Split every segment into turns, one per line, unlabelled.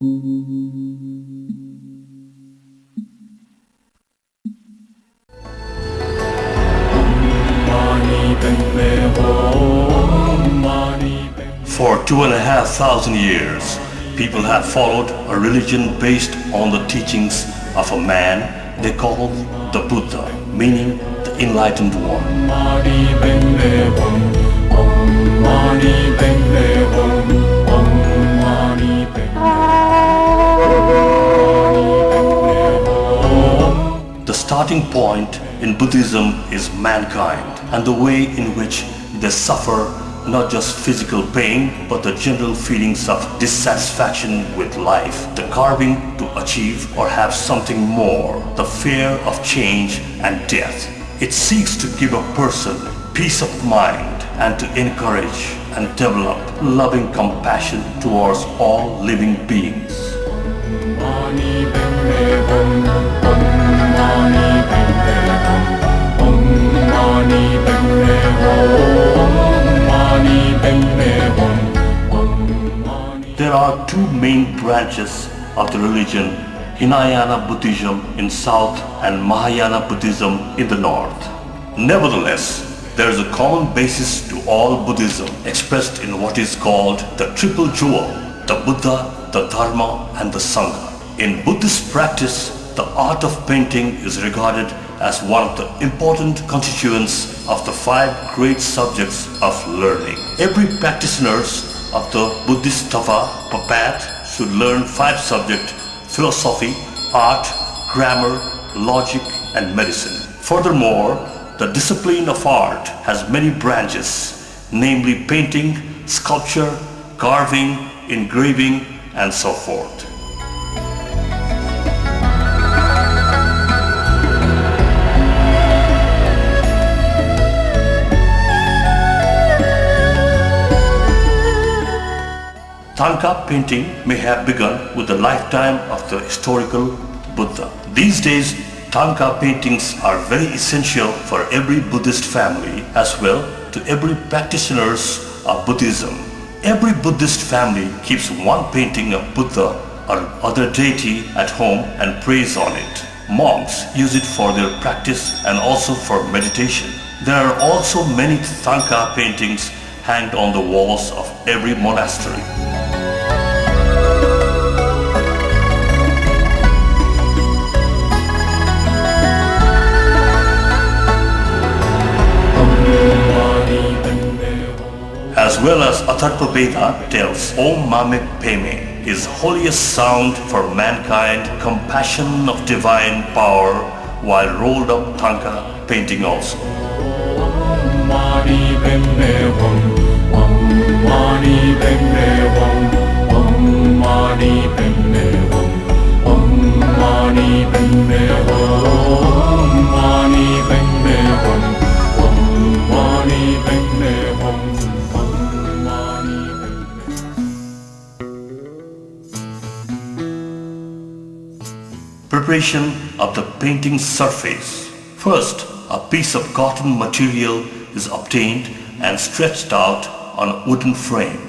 For 2,500 years, people have followed a religion based on the teachings of a man they call the Buddha, meaning the enlightened one. The starting point in Buddhism is mankind and the way in which they suffer not just physical pain, but the general feelings of dissatisfaction with life, the craving to achieve or have something more, the fear of change and death. It seeks to give a person peace of mind and to encourage and develop loving compassion towards all living beings. There are two main branches of the religion, Hinayana Buddhism in south and Mahayana Buddhism in the north. Nevertheless, there is a common basis to all Buddhism expressed in what is called the triple jewel, the Buddha, the Dharma and the Sangha. In Buddhist practice, the art of painting is regarded as one of the important constituents of the 5 great subjects of learning. Every practitioner of the Bodhisattva path should learn 5 subjects: philosophy, art, grammar, logic and medicine. Furthermore, the discipline of art has many branches, namely painting, sculpture, carving, engraving and so forth. Thangka painting may have begun with the lifetime of the historical Buddha. These days, thangka paintings are very essential for every Buddhist family as well to every practitioner of Buddhism. Every Buddhist family keeps one painting of Buddha or other deity at home and prays on it. Monks use it for their practice and also for meditation. There are also many thangka paintings hanged on the walls of every monastery. As well as Atharva Veda tells, Om Mame Peme is holiest sound for mankind, compassion of divine power, while rolled up thangka painting also. Preparation of the painting surface. First, a piece of cotton material is obtained and stretched out on a wooden frame.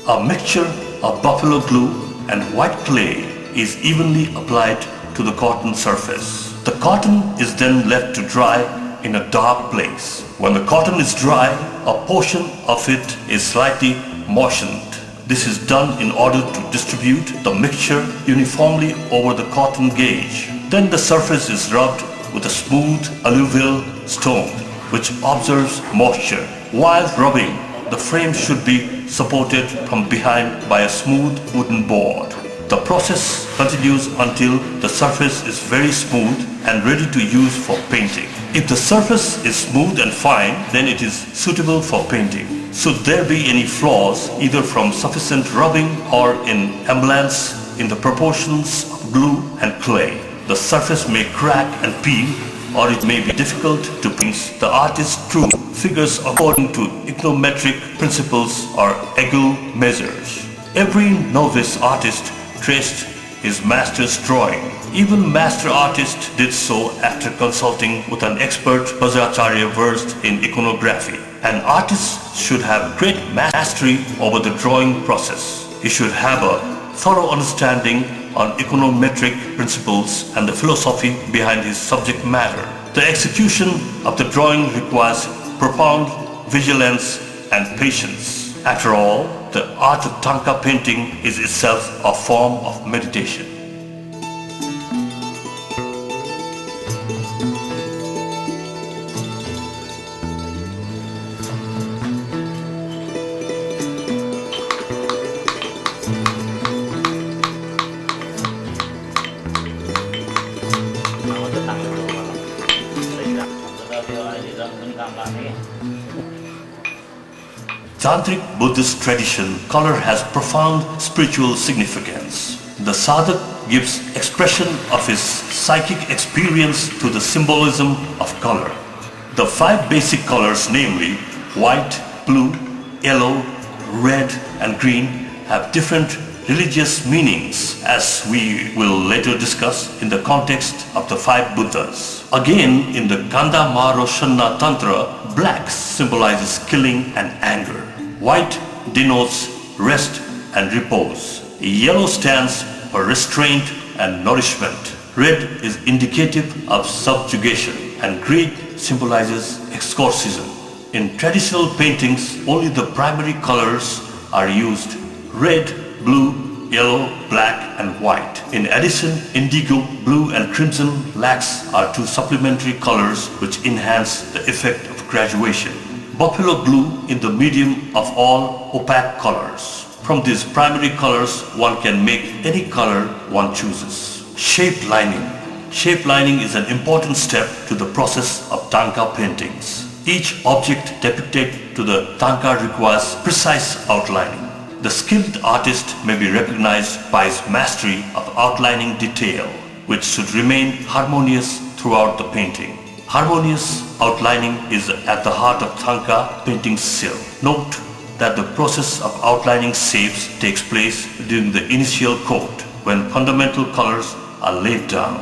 A mixture of buffalo glue and white clay is evenly applied to the cotton surface. The cotton is then left to dry in a dark place. When the cotton is dry, a portion of it is slightly moistened. This is done in order to distribute the mixture uniformly over the cotton gauge. Then the surface is rubbed with a smooth alluvial stone which absorbs moisture. While rubbing, the frame should be supported from behind by a smooth wooden board. The process continues until the surface is very smooth and ready to use for painting. If the surface is smooth and fine, then it is suitable for painting. Should there be any flaws, either from sufficient rubbing or in imbalance in the proportions of glue and clay, the surface may crack and peel, or it may be difficult to paint. The artist's true figures according to econometric principles or angle measures. Every novice artist traced his master's drawing. Even master artists did so after consulting with an expert Bhattacharya versed in iconography. An artist should have great mastery over the drawing process. He should have a thorough understanding on econometric principles and the philosophy behind his subject matter. The execution of the drawing requires profound vigilance and patience. After all, the art of thangka painting is itself a form of meditation. Tantric Buddhist tradition, color has profound spiritual significance. The sadhak gives expression of his psychic experience to the symbolism of color. The 5 basic colors, namely white, blue, yellow, red and green, have different religious meanings, as we will later discuss in the context of the 5 Buddhas. Again, in the Gandha Maharoshanna Tantra, black symbolizes killing and anger. White denotes rest and repose. Yellow stands for restraint and nourishment. Red is indicative of subjugation, and green symbolizes exorcism. In traditional paintings, only the primary colors are used: red, blue, yellow, black and white. In addition, indigo, blue and crimson lacks are 2 supplementary colors which enhance the effect of graduation. Buffalo blue in the medium of all opaque colors. From these primary colors, one can make any color one chooses. Shape lining. Shape lining is an important step to the process of thangka paintings. Each object depicted to the thangka requires precise outlining. The skilled artist may be recognized by his mastery of outlining detail, which should remain harmonious throughout the painting. Harmonious outlining is at the heart of thangka painting skill. Note that the process of outlining shapes takes place during the initial coat, when fundamental colors are laid down.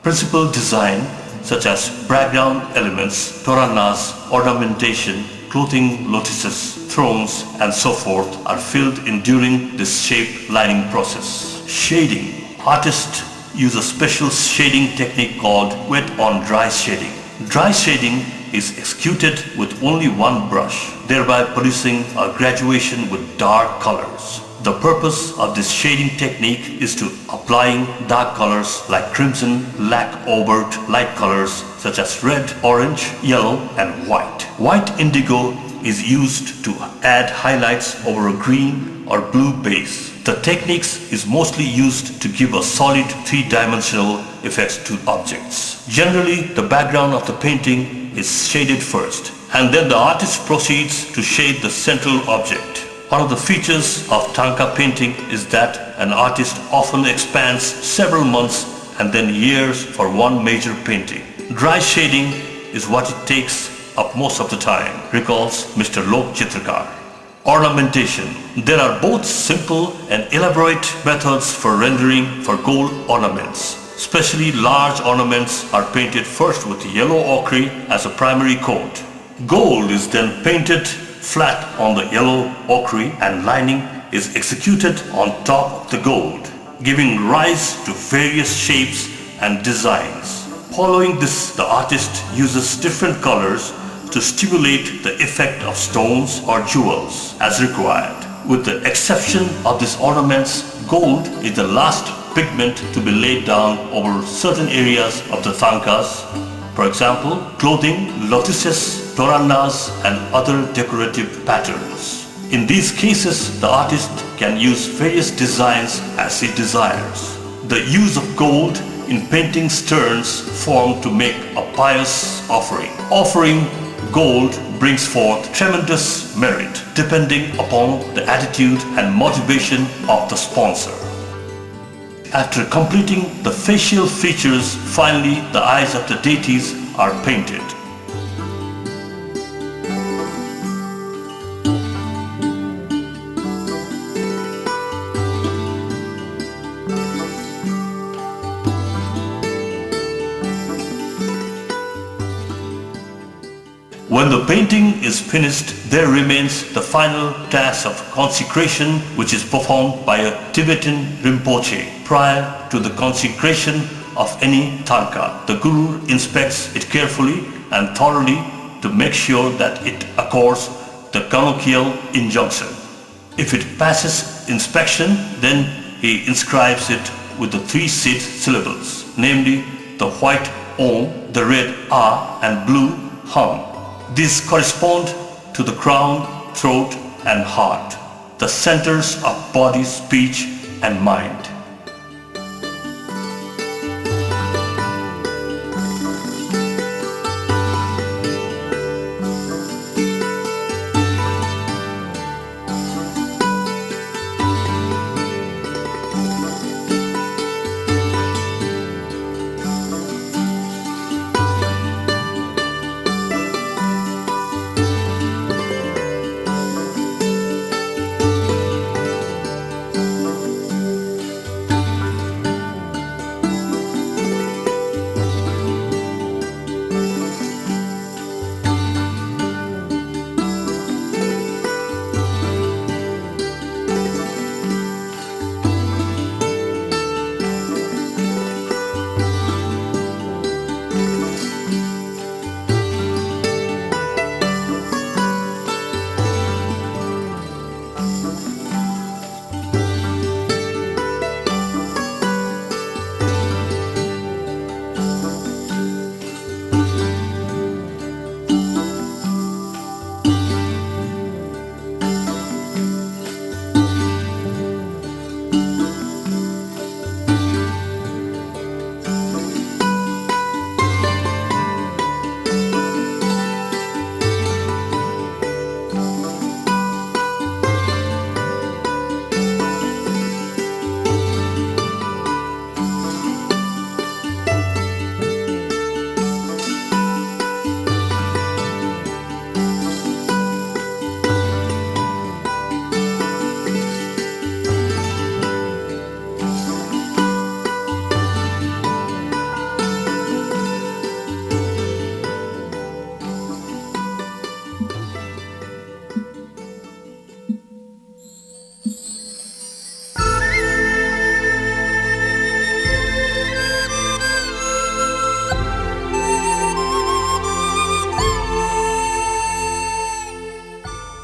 Principal design, such as background elements, toranas, ornamentation, clothing lotuses, thrones, and so forth, are filled in during this shape lining process. Shading. Artists use a special shading technique called wet on dry shading. Dry shading is executed with only one brush, thereby producing a graduation with dark colors. The purpose of this shading technique is to applying dark colors like crimson, lack overt light colors such as red, orange, yellow and white. White indigo is used to add highlights over a green or blue base. The techniques is mostly used to give a solid 3-dimensional effects to objects. Generally, the background of the painting is shaded first, and then the artist proceeds to shade the central object. One of the features of thangka painting is that an artist often expands several months and then years for one major painting. Dry shading is what it takes up most of the time, recalls Mr. Lok Chitrakar. Ornamentation. There are both simple and elaborate methods for rendering for gold ornaments. Especially large ornaments are painted first with yellow ochre as a primary coat. Gold is then painted flat on the yellow ochre and lining is executed on top of the gold, giving rise to various shapes and designs. Following this, the artist uses different colors to stimulate the effect of stones or jewels as required. With the exception of these ornaments, gold is the last pigment to be laid down over certain areas of the thangkas. For example, clothing, lotuses, toranas and other decorative patterns. In these cases, the artist can use various designs as he desires. The use of gold in paintings turns form to make a pious offering. Offering gold brings forth tremendous merit depending upon the attitude and motivation of the sponsor. After completing the facial features, finally the eyes of the deities are painted. When the painting is finished, there remains the final task of consecration, which is performed by a Tibetan Rinpoche. Prior to the consecration of any thangka, the Guru inspects it carefully and thoroughly to make sure that it accords the canonical injunction. If it passes inspection, then he inscribes it with the three Sid syllables, namely the white Om, the red A and blue Hum. These correspond to the crown, throat and heart, the centers of body, speech and mind.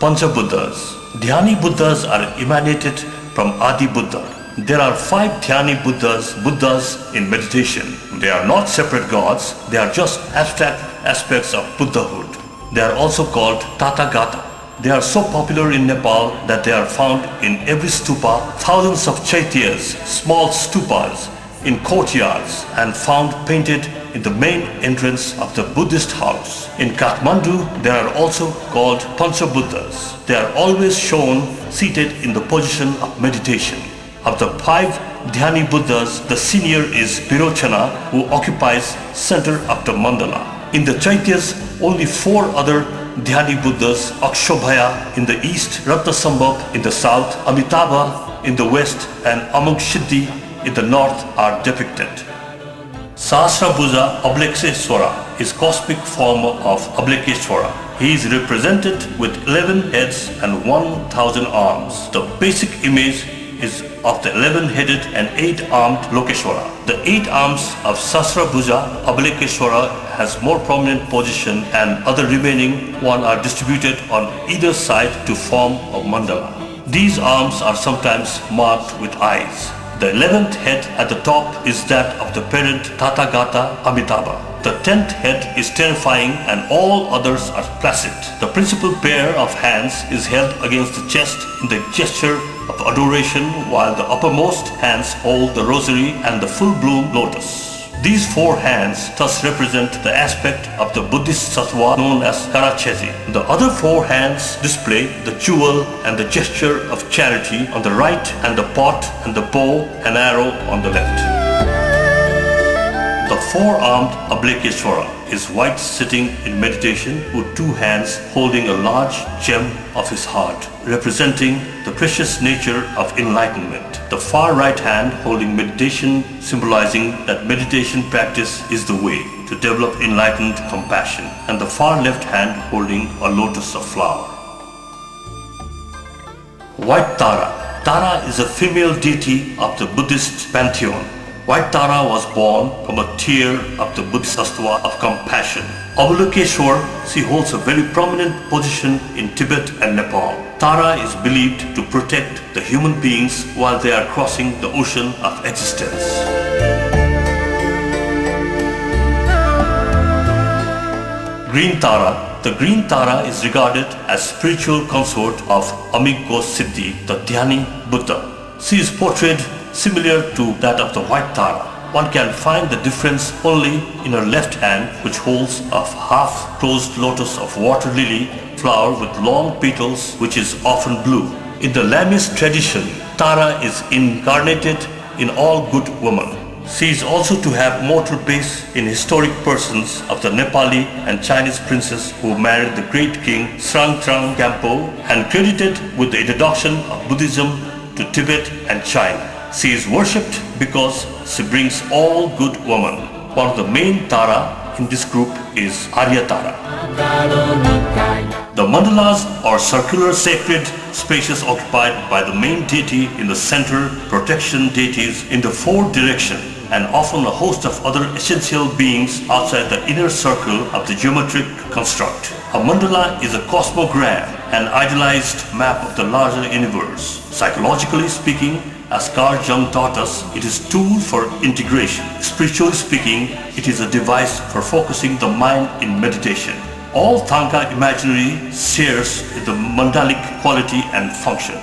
Pancha-Buddhas. Dhyani Buddhas are emanated from Adi Buddha. There are 5 Dhyani Buddhas in meditation. They are not separate gods, they are just abstract aspects of Buddhahood. They are also called Tathagata. They are so popular in Nepal that they are found in every stupa, thousands of chaityas, small stupas, in courtyards, and found painted in the main entrance of the Buddhist house. In Kathmandu, they are also called Pancha-Buddhas. They are always shown seated in the position of meditation. Of the 5 Dhyani Buddhas, the senior is Virochana, who occupies center of the mandala. In the Chaityas, only 4 other Dhyani Buddhas, Akshobhaya in the east, Ratnasambhav in the south, Amitabha in the west, and Amukshiddhi in the north are depicted. Sahasrabhuja Ablekeshwara is cosmic form of Ablekeshwara. He is represented with 11 heads and 1,000 arms. The basic image is of the 11-headed and 8-armed Lokeshwara. The 8 arms of Sahasrabhuja Ablekeshwara has more prominent position, and other remaining 1 are distributed on either side to form a mandala. These arms are sometimes marked with eyes. The 11th head at the top is that of the parent Tathagata Amitabha. The 10th head is terrifying and all others are placid. The principal pair of hands is held against the chest in the gesture of adoration, while the uppermost hands hold the rosary and the full-bloom lotus. These 4 hands thus represent the aspect of the Buddhist sattva known as Karachezi. The other 4 hands display the jewel and the gesture of charity on the right, and the pot and the bow and arrow on the left. The 4-armed Ablekeshwara is white, sitting in meditation with 2 hands holding a large gem of his heart, representing the precious nature of enlightenment. The far right hand holding meditation, symbolizing that meditation practice is the way to to develop enlightened compassion, and the far left hand holding a lotus of flower. White Tara. Tara is a female deity of the Buddhist pantheon. White Tara was born from a tear of the Buddhist tattva of compassion. Avalokiteshvar, she holds a very prominent position in Tibet and Nepal. Tara is believed to protect the human beings while they are crossing the ocean of existence. Green Tara. The Green Tara is regarded as spiritual consort of Amigo Siddhi, the Dhyani Buddha. She is portrayed similar to that of the White Tara. One can find the difference only in her left hand, which holds a half-closed lotus of water lily flower with long petals, which is often blue. In the Lamist tradition, Tara is incarnated in all good women. She is also to have mortal base in historic persons of the Nepali and Chinese princes who married the great king Srangtrang Gampo and credited with the introduction of Buddhism to Tibet and China. She is worshipped because she brings all good women. One of the main Tara in this group is Arya Tara. The mandalas or circular sacred spaces occupied by the main deity in the center, protection deities in the four directions, and often a host of other essential beings outside the inner circle of the geometric construct. A mandala is a cosmogram, an idealized map of the larger universe. Psychologically speaking, as Carl Jung taught us, it is a tool for integration. Spiritually speaking, it is a device for focusing the mind in meditation. All thangka imaginary shares in the mandalic quality and function.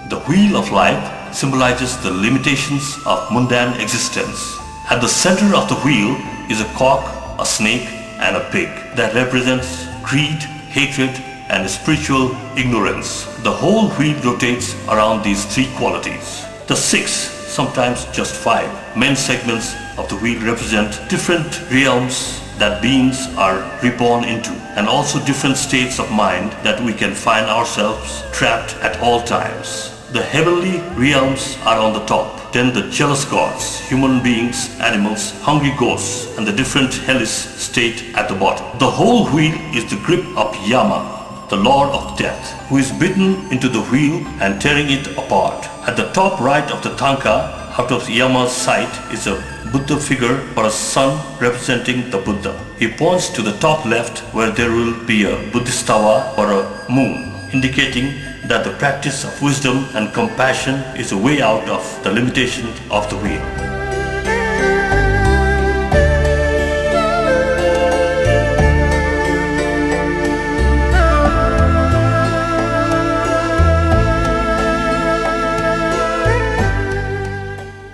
The wheel of life symbolizes the limitations of mundane existence. At the center of the wheel is a cock, a snake, and a pig that represents greed, hatred, and spiritual ignorance. The whole wheel rotates around these three qualities. The 6, sometimes just 5, main segments of the wheel represent different realms that beings are reborn into, and also different states of mind that we can find ourselves trapped at all times. The heavenly realms are on the top, then the jealous gods, human beings, animals, hungry ghosts, and the different hellish state at the bottom. The whole wheel is the grip of Yama, the Lord of Death, who is bitten into the wheel and tearing it apart. At the top right of the thangka, out of Yama's sight, is a Buddha figure or a sun representing the Buddha. He points to the top left where there will be a Buddhistawa or a moon, indicating that the practice of wisdom and compassion is a way out of the limitation of the wheel.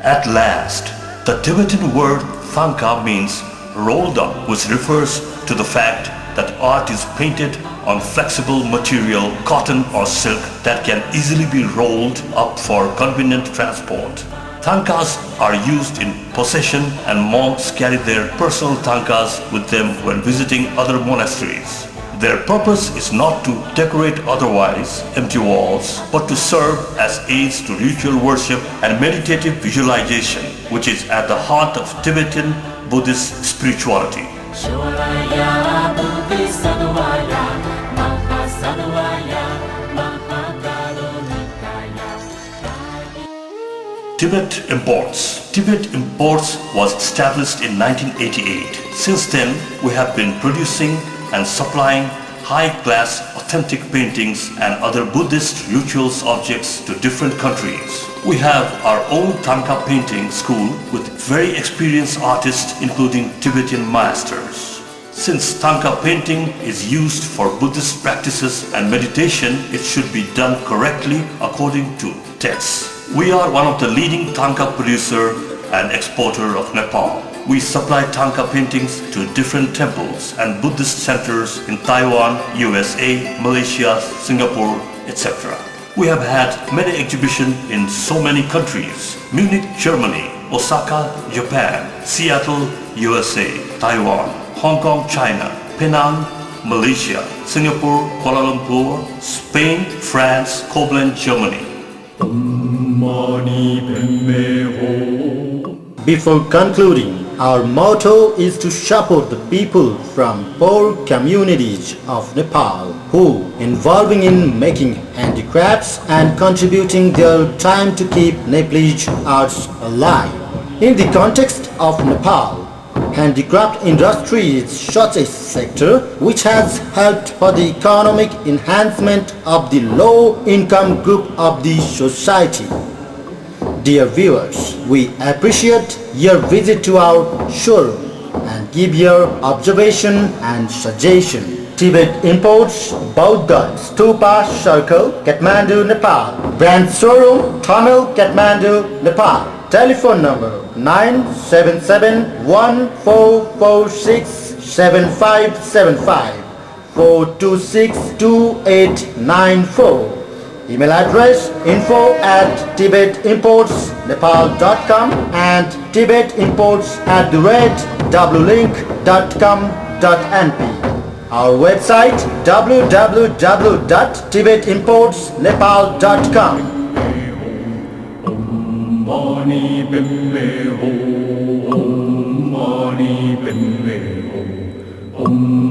At last, the Tibetan word thangka means rolled up, which refers to the fact that art is painted on flexible material, cotton or silk that can easily be rolled up for convenient transport. Thangkas are used in procession and monks carry their personal thangkas with them when visiting other monasteries. Their purpose is not to decorate otherwise empty walls, but to serve as aids to ritual worship and meditative visualization, which is at the heart of Tibetan Buddhist spirituality. Tibet Imports. Tibet Imports was established in 1988. Since then, we have been producing and supplying high-class authentic paintings and other Buddhist rituals objects to different countries. We have our own thangka painting school with very experienced artists including Tibetan masters. Since thangka painting is used for Buddhist practices and meditation, it should be done correctly according to texts. We are one of the leading thangka producer and exporter of Nepal. We supply thangka paintings to different temples and Buddhist centers in Taiwan, USA, Malaysia, Singapore, etc. We have had many exhibitions in so many countries: Munich, Germany, Osaka, Japan, Seattle, USA, Taiwan, Hong Kong, China, Penang, Malaysia, Singapore, Kuala Lumpur, Spain, France, Koblenz, Germany. Before concluding,
Our motto is to support the people from poor communities of Nepal who involving in making handicrafts and contributing their time to keep Nepalese arts alive. In the context of Nepal, handicraft industry is such a sector which has helped for the economic enhancement of the low-income group of the society. Dear viewers, we appreciate your visit to our showroom and give your observation and suggestion. Tibet Imports, Baudhghat Stupa Circle, Kathmandu, Nepal. Brand showroom, Thamel, Kathmandu, Nepal. Telephone number 977-1446-7575 426-2894. Email address info@tibetimportsnepal.com and tibetimports@wlink.com.np. Our website www.tibetimportsnepal.com.
Om Mani Padme Hum.